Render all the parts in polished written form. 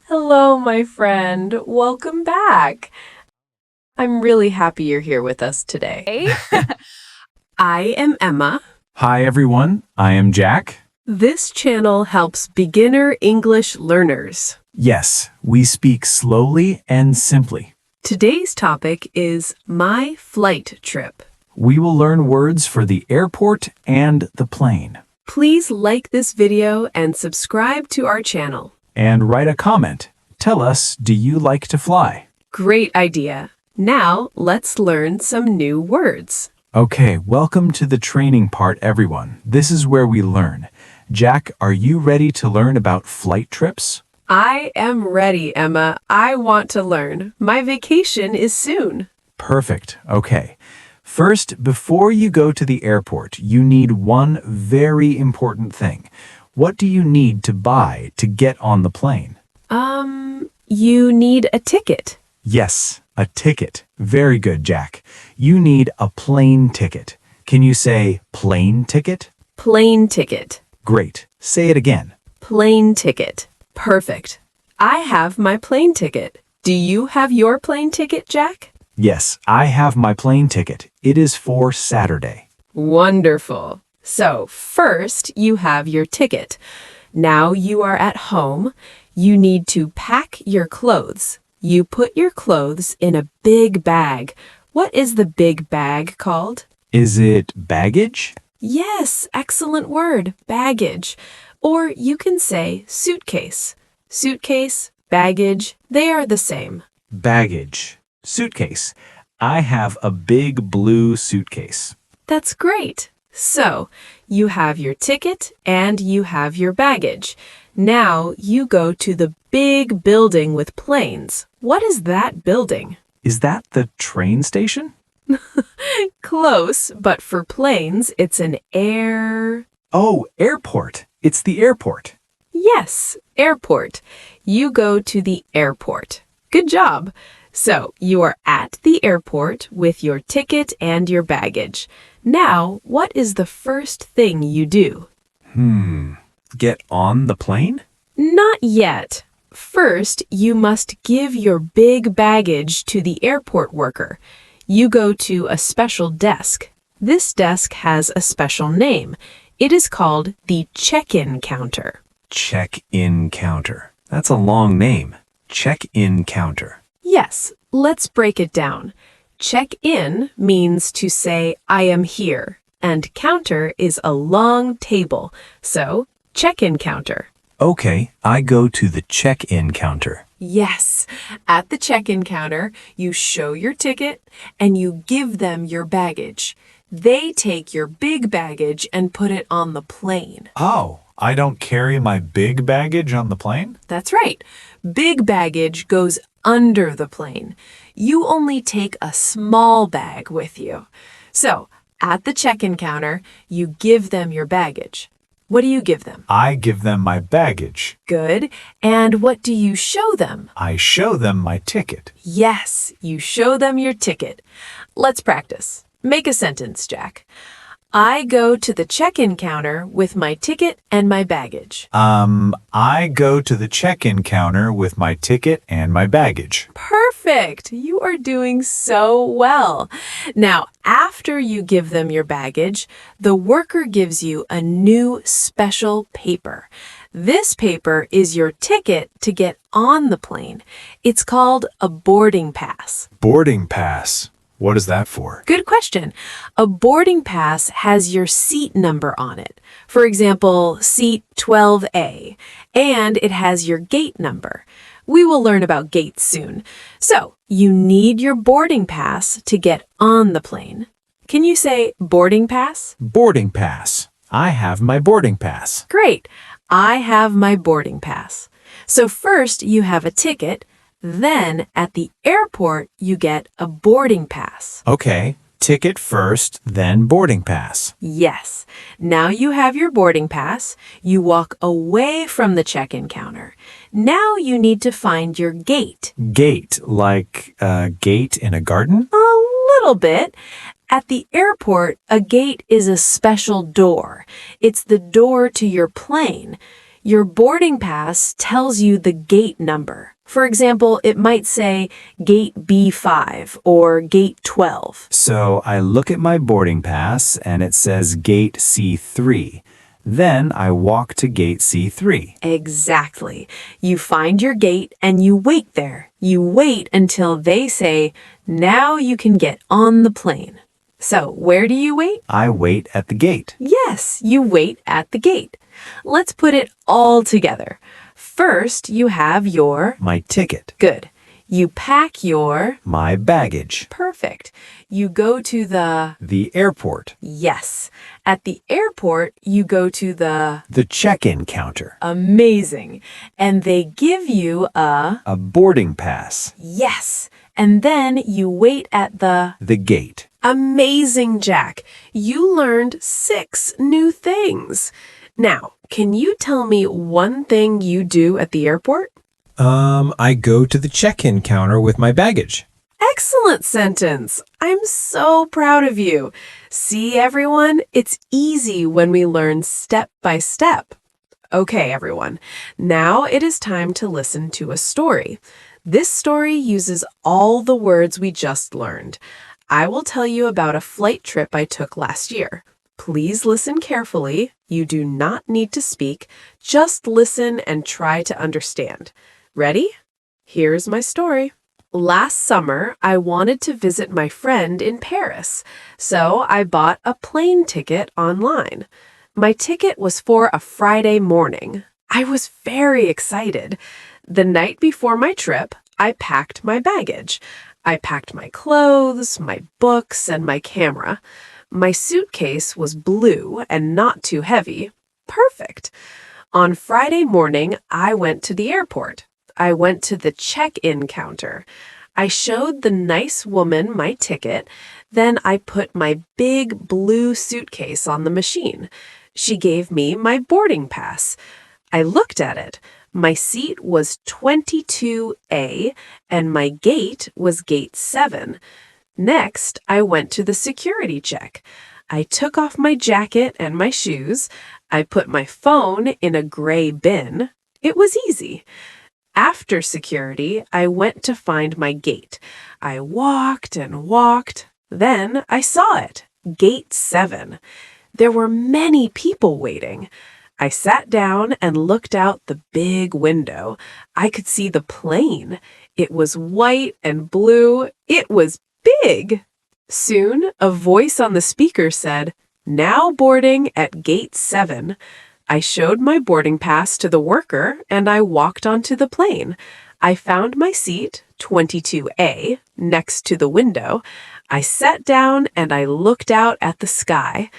Hello, my friend. Welcome back. I'm really happy you're here with us today. I am Emma. Hi, everyone. I am Jack. This channel helps beginner English learners. Yes, we speak slowly and simply. Today's topic is my flight trip. We will learn words for the airport and the plane. Please like this video and subscribe to our channel. And write a comment. Tell us, do you like to fly? Great idea. Now, let's learn some new words. Okay, welcome to the training part, everyone. This is where we learn. Jack, are you ready to learn about flight trips? I am ready, Emma. I want to learn. My vacation is soon. Perfect. Okay. First, before you go to the airport, you need one very important thing. What do you need to buy to get on the plane? You need a ticket. Yes, a ticket. Very good, Jack. You need a plane ticket. Can you say plane ticket? Plane ticket. Great. Say it again. Plane ticket. Perfect. I have my plane ticket. Do you have your plane ticket, Jack? Yes, I have my plane ticket. It is for Saturday. Wonderful. So, first, you have your ticket. Now you are at home. You need to pack your clothes. You put your clothes in a big bag. What is the big bag called? Is it baggage? Yes, excellent word, baggage. Or you can say suitcase. Suitcase, baggage, they are the same. Baggage. Suitcase. I have a big blue suitcase. That's great. So, you have your ticket and you have your baggage. Now you go to the big building with planes. What is that building? Is that the train station? Close, but for planes, it's an air... Oh, airport. It's the airport. Yes, airport. You go to the airport. Good job. So, you are at the airport with your ticket and your baggage. Now, what is the first thing you do? Get on the plane? Not yet. First, you must give your big baggage to the airport worker. You go to a special desk. This desk has a special name. It is called the check-in counter. Check-in counter. That's a long name. Check-in counter. Yes, let's break it down. Check-in means to say, I am here, and counter is a long table. So, check-in counter. Okay, I go to the check-in counter. Yes, at the check-in counter, you show your ticket and you give them your baggage. They take your big baggage and put it on the plane. Oh, I don't carry my big baggage on the plane? That's right. Big baggage goes under the plane. You only take a small bag with you. So, at the check-in counter, you give them your baggage. What do you give them? I give them my baggage. Good. And what do you show them? I show them my ticket. Yes, you show them your ticket. Let's practice. Make a sentence, Jack. I go to the check-in counter with my ticket and my baggage. I go to the check-in counter with my ticket and my baggage. Perfect! You are doing so well. Now, after you give them your baggage, the worker gives you a new special paper. This paper is your ticket to get on the plane. It's called a boarding pass. Boarding pass. What is that for? Good question. A boarding pass has your seat number on it. For example, seat 12A, and it has your gate number. We will learn about gates soon. So, you need your boarding pass to get on the plane. Can you say boarding pass? Boarding pass. I have my boarding pass. Great. I have my boarding pass. So first you have a ticket. Then, at the airport, you get a boarding pass. Okay, ticket first, then boarding pass. Yes. Now you have your boarding pass. You walk away from the check-in counter. Now you need to find your gate. Gate, like a gate in a garden? A little bit. At the airport, a gate is a special door. It's the door to your plane. Your boarding pass tells you the gate number. For example, it might say gate B5 or gate 12. So I look at my boarding pass and it says gate C3. Then I walk to gate C3. Exactly. You find your gate and you wait there. You wait until they say, now you can get on the plane. So, where do you wait? I wait at the gate. Yes, you wait at the gate. Let's put it all together. First, you have your... My ticket. Good. You pack your... My baggage. Perfect. You go to the... The airport. Yes. At the airport, you go to the... The check-in counter. Amazing. And they give you a... A boarding pass. Yes. And then you wait at the... The gate. Amazing, Jack. You learned 6 new things. Now, can you tell me one thing you do at the airport? I go to the check-in counter with my baggage. Excellent sentence. I'm so proud of you. See, everyone, it's easy when we learn step by step. Okay, everyone. Now it is time to listen to a story. This story uses all the words we just learned. I will tell you about a flight trip I took last year. Please listen carefully. You do not need to speak. Just listen and try to understand. Ready? Here's my story. Last summer, I wanted to visit my friend in Paris, so I bought a plane ticket online. My ticket was for a Friday morning. I was very excited. The night before my trip, I packed my baggage. I packed my clothes, my books, and my camera. My suitcase was blue and not too heavy. Perfect. On Friday morning, I went to the airport. I went to the check-in counter. I showed the nice woman my ticket. Then I put my big blue suitcase on the machine. She gave me my boarding pass. I looked at it. My seat was 22A and my gate was gate 7. Next, I went to the security check. I took off my jacket and my shoes. I put my phone in a gray bin. It was easy. After security, I went to find my gate. I walked and walked. Then I saw it, gate 7. There were many people waiting. I sat down and looked out the big window. I could see the plane. It was white and blue. It was big. Soon, a voice on the speaker said, "Now boarding at gate 7. I showed my boarding pass to the worker and I walked onto the plane. I found my seat, 22A, next to the window. I sat down and I looked out at the sky.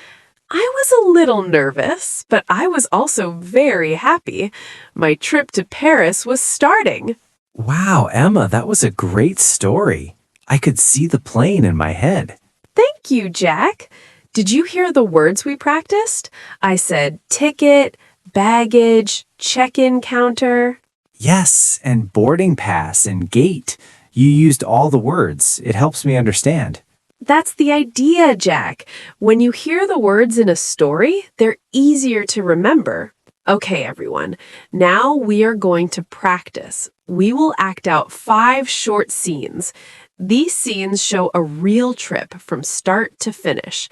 I was a little nervous, but I was also very happy. My trip to Paris was starting." Wow, Emma, that was a great story. I could see the plane in my head. Thank you, Jack. Did you hear the words we practiced? I said ticket, baggage, check-in counter. Yes, and boarding pass and gate. You used all the words. It helps me understand. That's the idea, Jack. When you hear the words in a story, they're easier to remember. Okay, everyone. Now we are going to practice. We will act out 5 short scenes. These scenes show a real trip from start to finish.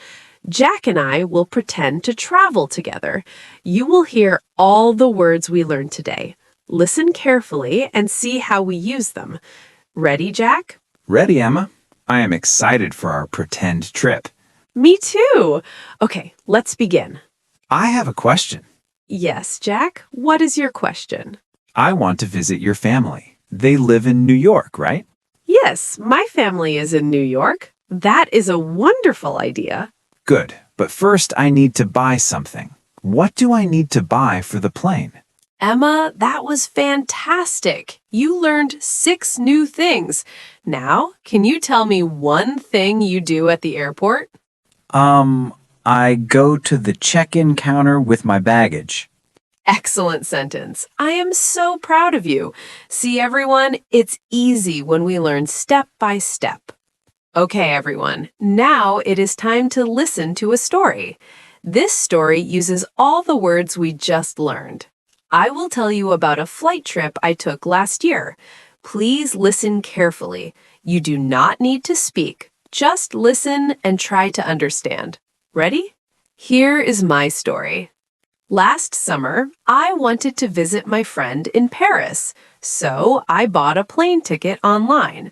Jack and I will pretend to travel together. You will hear all the words we learned today. Listen carefully and see how we use them. Ready, Jack? Ready, Emma? I am excited for our pretend trip. Me too. Okay, let's begin. I have a question. Yes, Jack? What is your question? I want to visit your family. They live in New York, right? Yes, my family is in New York. That is a wonderful idea. Good, but first I need to buy something. What do I need to buy for the plane? Emma, that was fantastic. You learned 6 new things. Now, can you tell me one thing you do at the airport? I go to the check-in counter with my baggage. Excellent sentence. I am so proud of you. See, everyone, it's easy when we learn step by step. Okay, everyone, now it is time to listen to a story. This story uses all the words we just learned. I will tell you about a flight trip I took last year. Please listen carefully. You do not need to speak. Just listen and try to understand. Ready? Here is my story. Last summer, I wanted to visit my friend in Paris, so I bought a plane ticket online.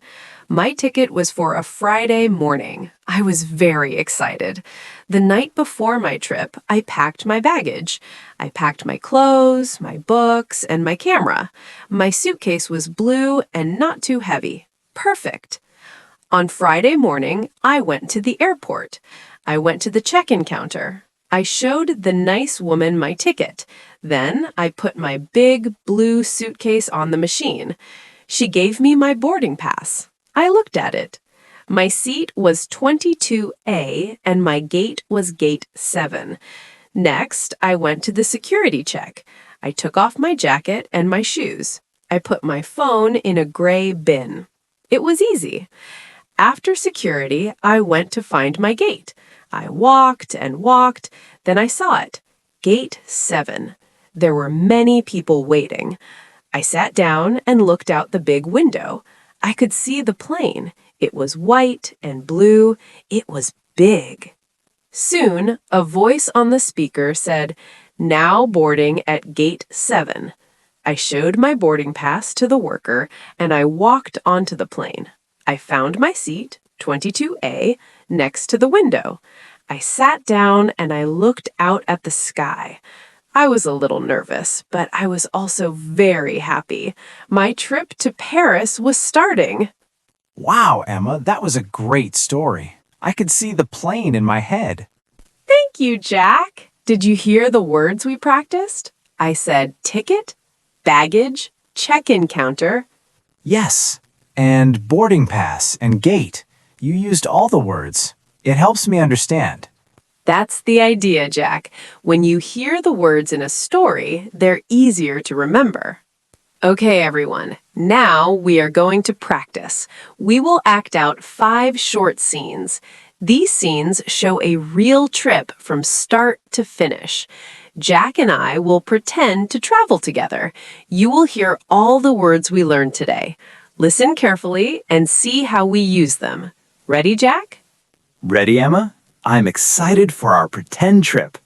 My ticket was for a Friday morning. I was very excited. The night before my trip, I packed my baggage. I packed my clothes, my books, and my camera. My suitcase was blue and not too heavy. Perfect. On Friday morning, I went to the airport. I went to the check-in counter. I showed the nice woman my ticket. Then I put my big blue suitcase on the machine. She gave me my boarding pass. I looked at it. My seat was 22A and my gate was gate 7. Next, I went to the security check. I took off my jacket and my shoes. I put my phone in a gray bin. It was easy. After security, I went to find my gate. I walked and walked, then I saw it. Gate 7. There were many people waiting. I sat down and looked out the big window. I could see the plane. It was white and blue. It was big. Soon, a voice on the speaker said, "Now boarding at gate 7. I showed my boarding pass to the worker, and I walked onto the plane. I found my seat, 22A, next to the window. I sat down and I looked out at the sky. I was a little nervous, but I was also very happy. My trip to Paris was starting." Wow, Emma, that was a great story. I could see the plane in my head. Thank you, Jack. Did you hear the words we practiced? I said ticket, baggage, check-in counter. Yes, and boarding pass and gate. You used all the words. It helps me understand. That's the idea, Jack. When you hear the words in a story, they're easier to remember. Okay, everyone. Now we are going to practice. We will act out 5 short scenes. These scenes show a real trip from start to finish. Jack and I will pretend to travel together. You will hear all the words we learned today. Listen carefully and see how we use them. Ready, Jack? Ready, Emma? I'm excited for our pretend trip.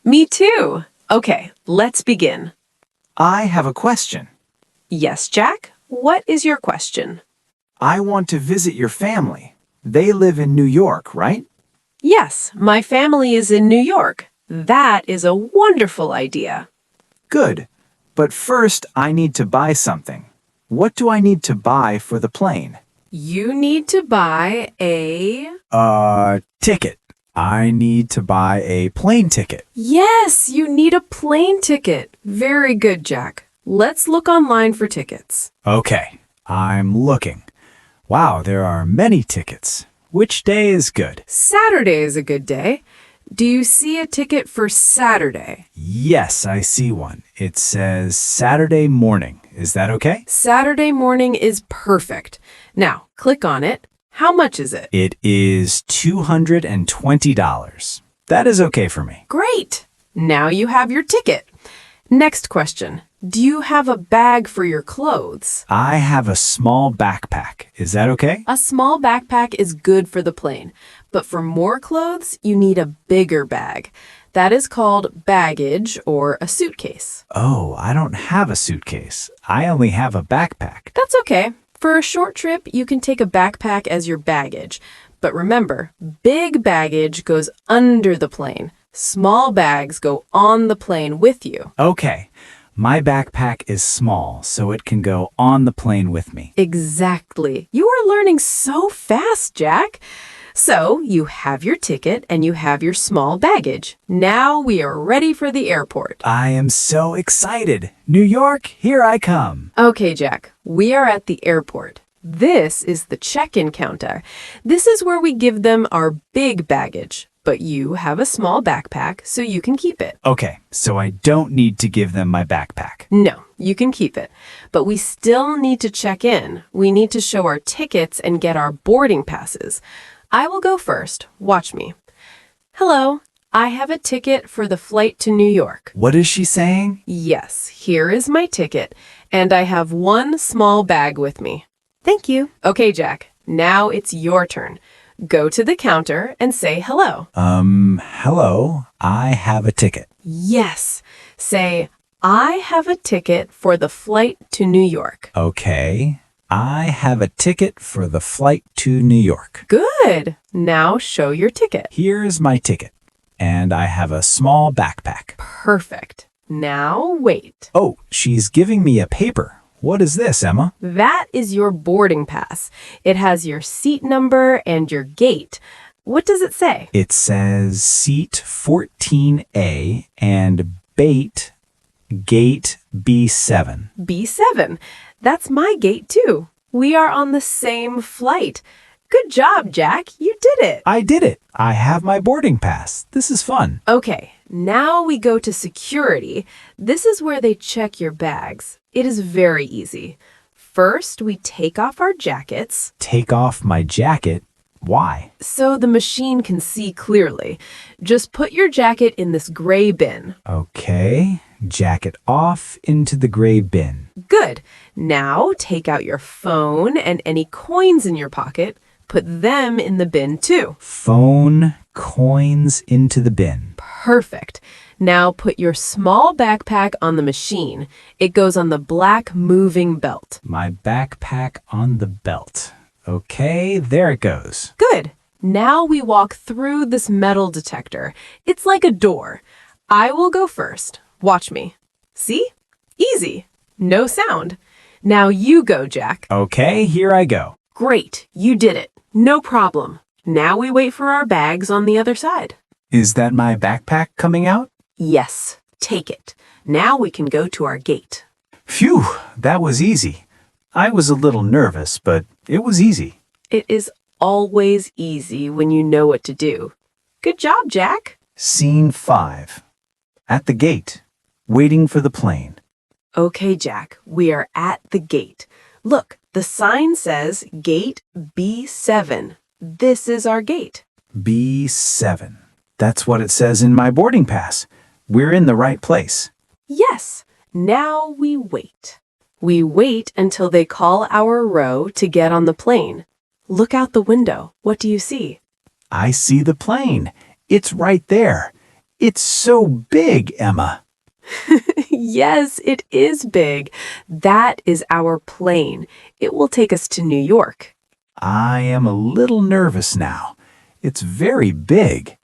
Me too. Okay, let's begin. I have a question. Yes, Jack? What is your question? I want to visit your family. They live in New York, right? Yes, my family is in New York. That is a wonderful idea. Good. But first, I need to buy something. What do I need to buy for the plane? You need to buy a... Ticket. I need to buy a plane ticket. Yes, you need a plane ticket. Very good, Jack. Let's look online for tickets. Okay, I'm looking. Wow, there are many tickets. Which day is good? Saturday is a good day. Do you see a ticket for Saturday? Yes, I see one. It says Saturday morning. Is that okay? Saturday morning is perfect. Now, click on it. How much is it? It is $220. That is okay for me. Great! Now you have your ticket. Next question. Do you have a bag for your clothes? I have a small backpack. Is that okay? A small backpack is good for the plane, but for more clothes, you need a bigger bag. That is called baggage or a suitcase. Oh, I don't have a suitcase. I only have a backpack. That's okay. For a short trip, you can take a backpack as your baggage. But remember, big baggage goes under the plane. Small bags go on the plane with you. Okay. My backpack is small, so it can go on the plane with me. Exactly. You are learning so fast, Jack. So you have your ticket and you have your small baggage. Now we are ready for the airport. I am so excited. New York, here I come. Okay, Jack, we are at the airport. This is the check-in counter. This is where we give them our big baggage. But you have a small backpack, so you can keep it. Okay, so I don't need to give them my backpack. No, you can keep it. But we still need to check in. We need to show our tickets and get our boarding passes. I will go first. Watch me. Hello, I have a ticket for the flight to New York. What is she saying? Yes, here is my ticket, and I have one small bag with me. Thank you. Okay, Jack, now it's your turn. Go to the counter and say hello. Hello. I have a ticket. Yes, say, I have a ticket for the flight to New York. Okay. I have a ticket for the flight to New York. Good. Now show your ticket. Here's my ticket. And I have a small backpack. Perfect. Now wait. Oh, she's giving me a paper. What is this, Emma? That is your boarding pass. It has your seat number and your gate. What does it say? It says seat 14A and gate B7. B7. That's my gate too. We are on the same flight. Good job, Jack. You did it. I did it. I have my boarding pass. This is fun. Okay, now we go to security. This is where they check your bags. It is very easy. First, we take off our jackets Take off my jacket. Why? so the machine can see clearly. Just put your jacket in this gray bin. Okay. Jacket off into the gray bin. Good. Now take out your phone and any coins in your pocket. Put them in the bin too. Phone, coins into the bin. Perfect. Now put your small backpack on the machine. It goes on the black moving belt. My backpack on the belt. Okay, there it goes. Good. Now we walk through this metal detector. It's like a door. I will go first. Watch me. See? Easy. No sound. Now you go, Jack. Okay, here I go. Great. You did it. No problem. Now we wait for our bags on the other side. Is that my backpack coming out? Yes. Take it. Now we can go to our gate. Phew, that was easy. I was a little nervous, but it was easy. It is always easy when you know what to do. Good job, Jack. Scene 5. At the gate, waiting for the plane. Okay, Jack, we are at the gate. Look, the sign says Gate B7. This is our gate. B7. That's what it says in my boarding pass. We're in the right place. Yes, now we wait. We wait until they call our row to get on the plane. Look out the window. What do you see? I see the plane. It's right there. It's so big, Emma. Yes, it is big. That is our plane. It will take us to New York. I am a little nervous now. It's very big.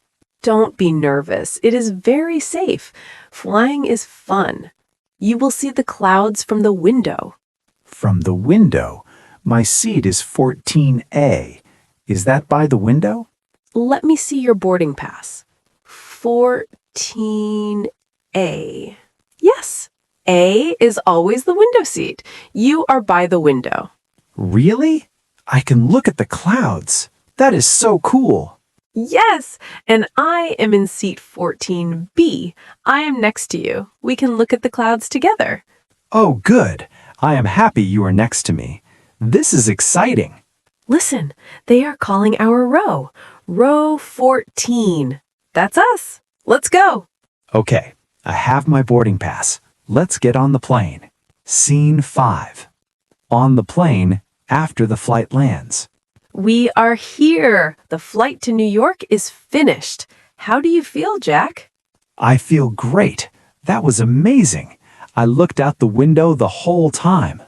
Don't be nervous. It is very safe. Flying is fun. You will see the clouds from the window. From the window, my seat is 14A. Is that by the window? Let me see your boarding pass. 14A. Yes, A is always the window seat. You are by the window. Really? I can look at the clouds. That is so cool. Yes, and I am in seat 14B. I am next to you. We can look at the clouds together. Oh, good. I am happy you are next to me. This is exciting. Listen, they are calling our row. Row 14. That's us. Let's go. Okay, I have my boarding pass. Let's get on the plane. Scene 5. On the plane after the flight lands. We are here. The flight to New York is finished. How do you feel, Jack? I feel great. That was amazing. I looked out the window the whole time.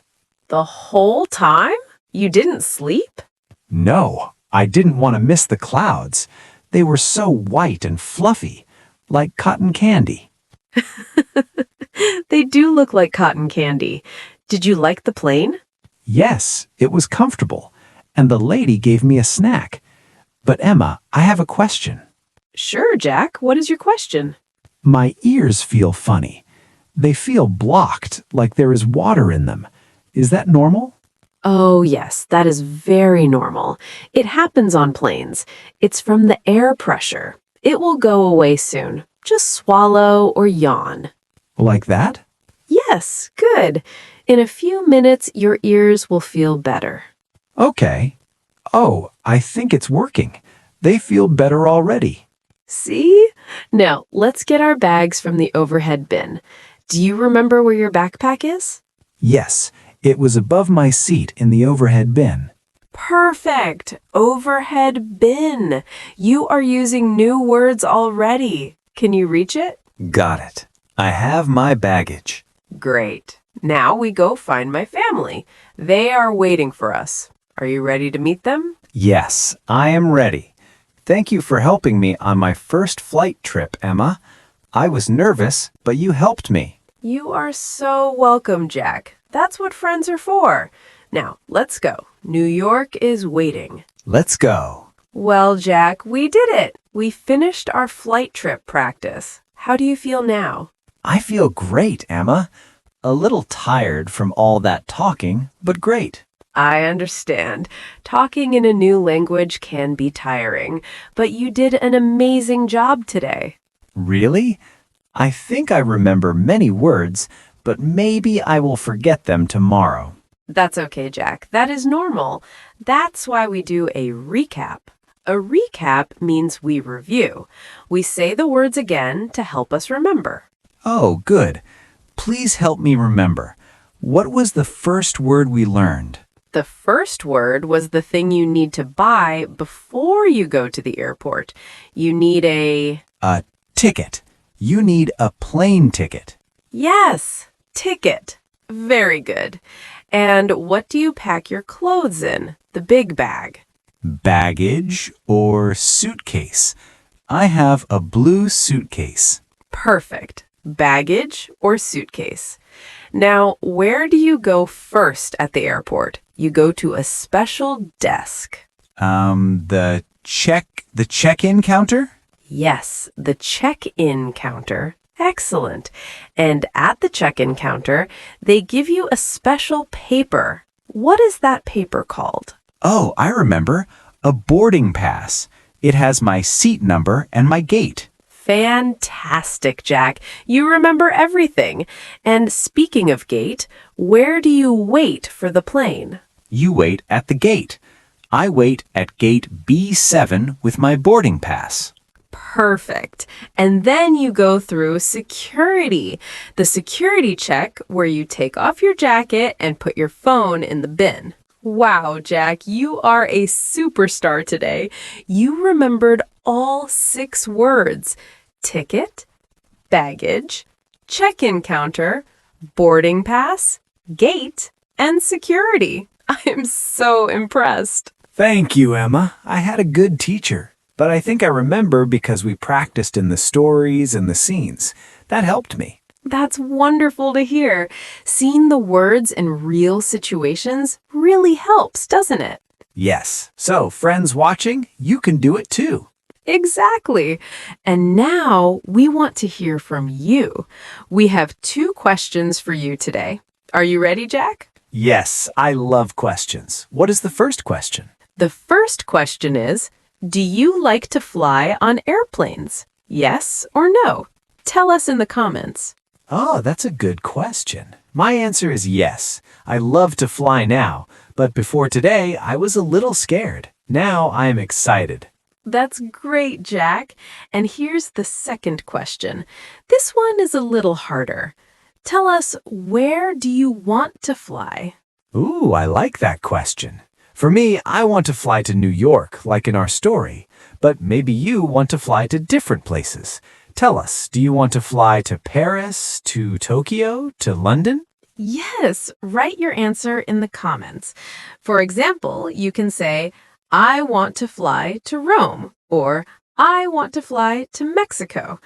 The whole time? You didn't sleep? No, I didn't want to miss the clouds. They were so white and fluffy, like cotton candy. They do look like cotton candy. Did you like the plane? Yes, it was comfortable, and the lady gave me a snack. But Emma, I have a question. Sure, Jack. What is your question? My ears feel funny. They feel blocked, like there is water in them. Is that normal? Oh, yes, that is very normal. It happens on planes. It's from the air pressure. It will go away soon. Just swallow or yawn. Like that? Yes, good. In a few minutes, your ears will feel better. Okay. Oh, I think it's working. They feel better already. See? Now, let's get our bags from the overhead bin. Do you remember where your backpack is? Yes, it was above my seat in the overhead bin. Perfect! Overhead bin. You are using new words already. Can you reach it? Got it. I have my baggage. Great. Now we go find my family. They are waiting for us. Are you ready to meet them? Yes, I am ready. Thank you for helping me on my first flight trip, Emma. I was nervous, but you helped me. You are so welcome, Jack. That's what friends are for. Now, let's go. New York is waiting. Let's go. Well, Jack, we did it. We finished our flight trip practice. How do you feel now? I feel great, Emma. A little tired from all that talking, but great. I understand. Talking in a new language can be tiring, but you did an amazing job today. Really? I think I remember many words, but maybe I will forget them tomorrow. That's okay, Jack. That is normal. That's why we do a recap. A recap means we review. We say the words again to help us remember. Oh, good. Please help me remember. What was the first word we learned? The first word was the thing you need to buy before you go to the airport. You need a... A ticket. You need a plane ticket. Yes, ticket. Very good. And what do you pack your clothes in? The big bag. Baggage or suitcase? I have a blue suitcase. Perfect. Baggage or suitcase. Now, where do you go first at the airport? You go to a special desk. The check-in counter? Yes, the check-in counter. Excellent. And at the check-in counter, they give you a special paper. What is that paper called? Oh, I remember. A boarding pass. It has my seat number and my gate. Fantastic, Jack. You remember everything. And speaking of gate, where do you wait for the plane? You wait at the gate. I wait at gate B7 with my boarding pass. Perfect. And then you go through security. The security check where you take off your jacket and put your phone in the bin. Wow, Jack, you are a superstar today. You remembered all 6 words: ticket, baggage, check-in counter, boarding pass, gate, and security. I am so impressed. Thank you, Emma. I had a good teacher. But I think I remember because we practiced in the stories and the scenes. That helped me. That's wonderful to hear. Seeing the words in real situations really helps, doesn't it? Yes. So, friends watching, you can do it too. Exactly. And now we want to hear from you. We have 2 questions for you today. Are you ready, Jack? Yes, I love questions. What is the first question? The first question is, do you like to fly on airplanes? Yes or no? Tell us in the comments. Oh, that's a good question. My answer is yes. I love to fly now, but before today, I was a little scared. Now I am excited. That's great, Jack. And here's the second question. This one is a little harder. Tell us, where do you want to fly? Ooh, I like that question. For me, I want to fly to New York, like in our story. But maybe you want to fly to different places. Tell us, do you want to fly to Paris, to Tokyo, to London? Yes, write your answer in the comments. For example, you can say, I want to fly to Rome, or I want to fly to Mexico.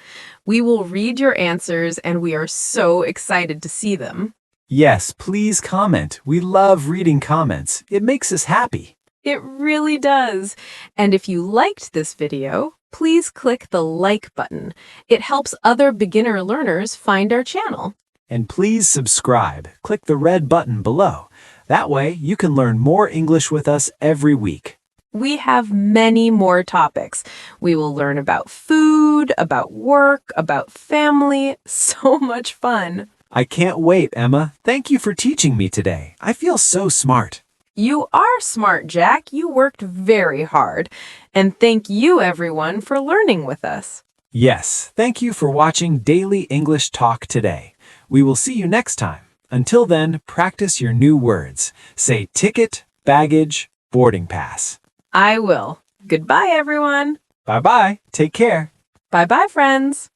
We will read your answers and we are so excited to see them. Yes, please comment. We love reading comments. It makes us happy. It really does. And if you liked this video, please click the like button. It helps other beginner learners find our channel. And please subscribe. Click the red button below. That way, you can learn more English with us every week. We have many more topics. We will learn about food, about work, about family. So much fun. I can't wait, Emma. Thank you for teaching me today. I feel so smart. You are smart, Jack. You worked very hard. And thank you, everyone, for learning with us. Yes, thank you for watching Daily English Talk today. We will see you next time. Until then, practice your new words. Say ticket, baggage, boarding pass. I will. Goodbye, everyone. Bye-bye. Take care. Bye-bye, friends.